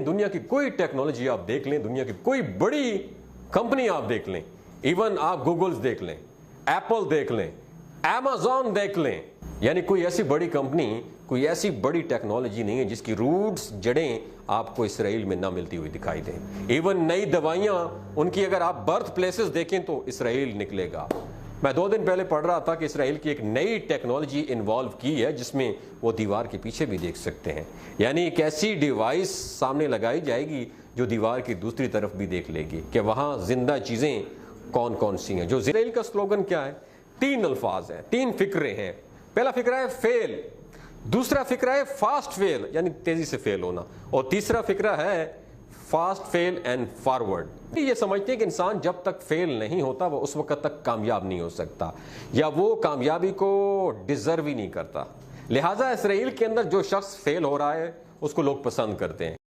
दुनिया की कोई टेक्नोलॉजी आप देख लें, दुनिया की कोई बड़ी कंपनी आप देख लें, इवन आप गूगल्स देख लें, एप्पल देख लें, Amazon देख लें, यानी कोई ऐसी बड़ी कंपनी, कोई ऐसी बड़ी टेक्नोलॉजी नहीं है जिसकी रूट्स, जड़ें आपको इसराइल में ना मिलती हुई दिखाई दें। इवन नई दवाइयां, उनकी अगर आप बर्थ प्लेसेस देखें तो इसराइल निकलेगा। मैं 2 दिन पहले पढ़ रहा था कि इसराइल की एक नई टेक्नोलॉजी इन्वॉल्व की है जिसमें वो दीवार के पीछे भी देख सकते हैं, यानी एक ऐसी डिवाइस सामने लगाई जाएगी जो दीवार की दूसरी तरफ भी देख लेगी कि वहां जिंदा चीजें कौन कौन सी हैं। जो इसराइल का स्लोगन क्या है? 3 अल्फाज हैं, 3 फिक्रे हैं। पहला फिक्रा है फेल, दूसरा फिक्रा है फास्ट फेल यानी तेजी से फेल होना, और तीसरा फिक्रा है फास्ट फेल एंड फॉरवर्ड। ये समझते हैं कि इंसान जब तक फेल नहीं होता वो उस वक्त तक कामयाब नहीं हो सकता, या वो कामयाबी को डिजर्व ही नहीं करता। लिहाजा इसराइल के अंदर जो शख्स फेल हो रहा है उसको लोग पसंद करते हैं।